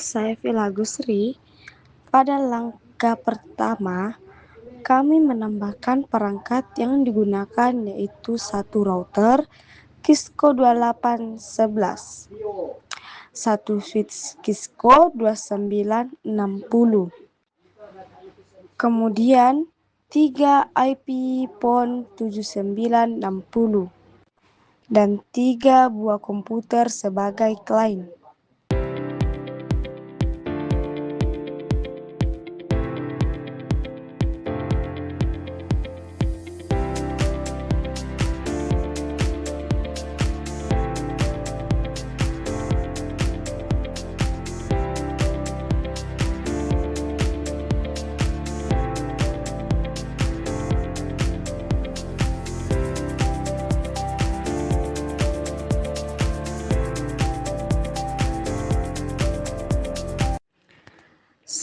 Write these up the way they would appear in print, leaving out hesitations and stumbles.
saya Vila Gusri. Pada langkah pertama, kami menambahkan perangkat yang digunakan yaitu satu router Cisco 2811, satu switch Cisco 2960, kemudian 3 IP PON 7960, dan 3 buah komputer sebagai klien.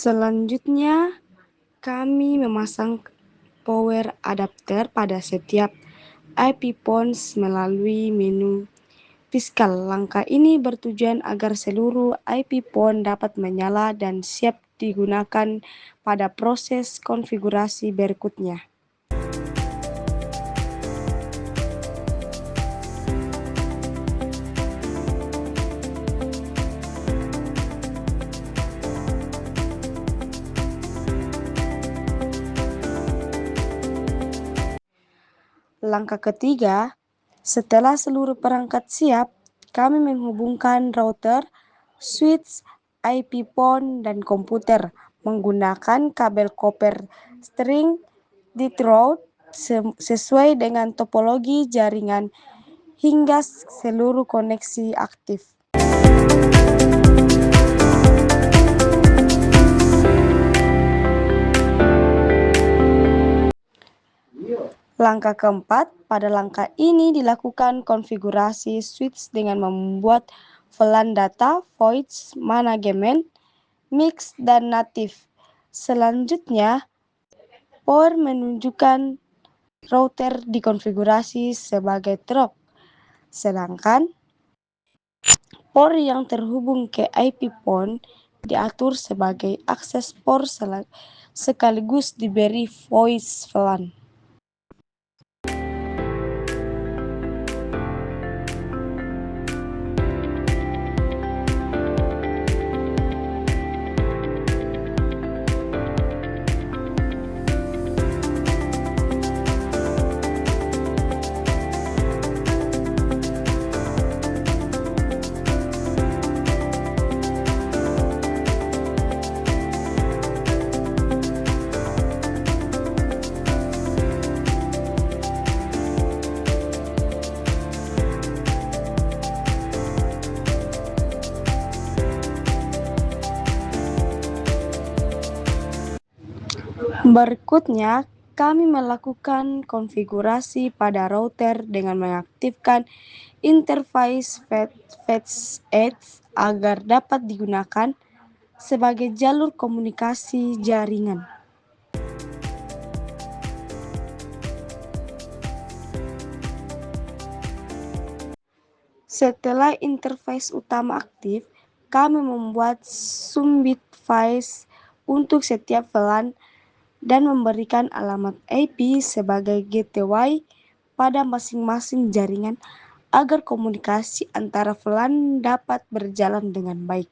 Selanjutnya, kami memasang power adapter pada setiap IP PONs melalui menu fiskal. Langkah ini bertujuan agar seluruh IP PON dapat menyala dan siap digunakan pada proses konfigurasi berikutnya. Langkah ketiga, setelah seluruh perangkat siap, kami menghubungkan router, switch, IP PON, dan komputer menggunakan kabel koper string route sesuai dengan topologi jaringan hingga seluruh koneksi aktif. Langkah keempat, pada langkah ini dilakukan konfigurasi switch dengan membuat VLAN data, voice, management, mix, dan native. Selanjutnya, power menunjukkan router dikonfigurasi sebagai trunk, sedangkan port yang terhubung ke IP PON diatur sebagai akses port sekaligus diberi voice VLAN. Berikutnya, kami melakukan konfigurasi pada router dengan mengaktifkan interface FetchEdge agar dapat digunakan sebagai jalur komunikasi jaringan. Setelah interface utama aktif, kami membuat sumbit phase untuk setiap VLAN dan memberikan alamat IP sebagai gateway pada masing-masing jaringan agar komunikasi antara VLAN dapat berjalan dengan baik.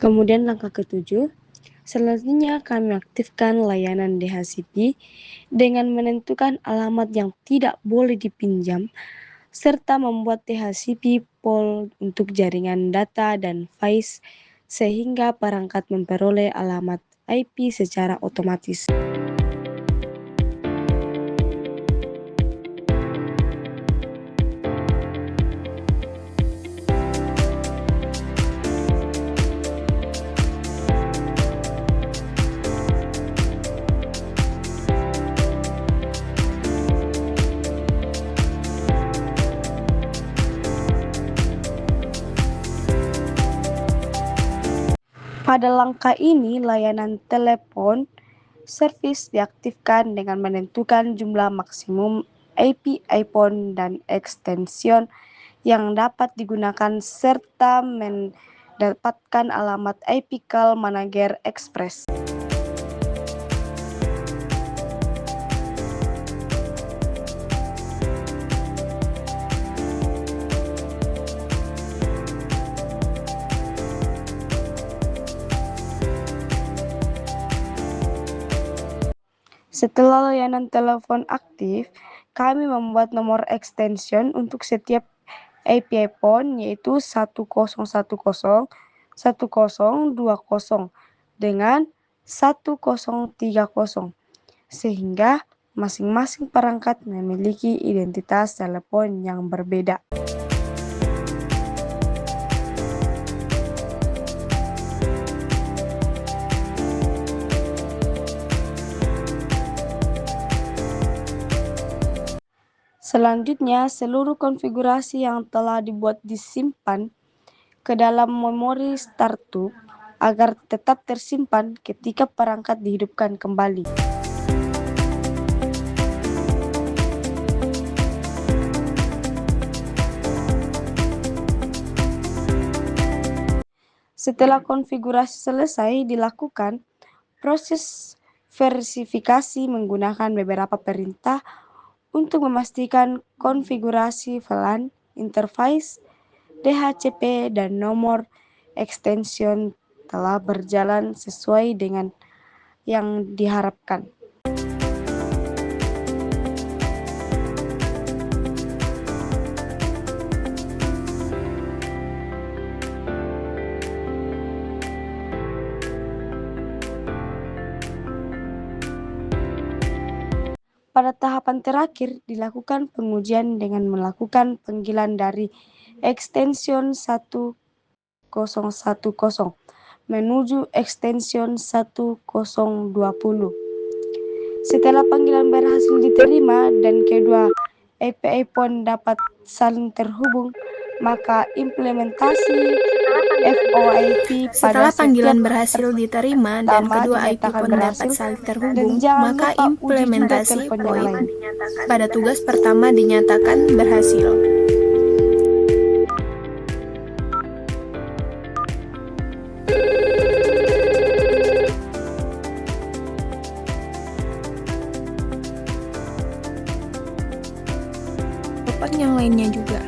Kemudian langkah ketujuh, selanjutnya kami aktifkan layanan DHCP dengan menentukan alamat yang tidak boleh dipinjam, serta membuat DHCP pool untuk jaringan data dan voice sehingga perangkat memperoleh alamat IP secara otomatis. Pada langkah ini, layanan telepon service diaktifkan dengan menentukan jumlah maksimum IP iPhone dan extension yang dapat digunakan serta mendapatkan alamat IP Call Manager Express. Setelah layanan telepon aktif, kami membuat nomor extension untuk setiap IP iPhone yaitu 1010, 1020 dengan 1030 sehingga masing-masing perangkat memiliki identitas telepon yang berbeda. Selanjutnya, seluruh konfigurasi yang telah dibuat disimpan ke dalam memori startup agar tetap tersimpan ketika perangkat dihidupkan kembali. Setelah konfigurasi selesai dilakukan, proses verifikasi menggunakan beberapa perintah untuk memastikan konfigurasi VLAN, interface, DHCP, dan nomor extension telah berjalan sesuai dengan yang diharapkan. Pada tahapan terakhir, dilakukan pengujian dengan melakukan panggilan dari extension 1010 menuju extension 1020. Setelah panggilan berhasil diterima dan kedua IP iPhone dapat saling terhubung, maka implementasi VoIP pada Setelah panggilan setiap berhasil diterima dan kedua IP pun dapat saling terhubung, maka implementasi VoIP pada tugas pertama dinyatakan berhasil. Telepon yang lainnya juga.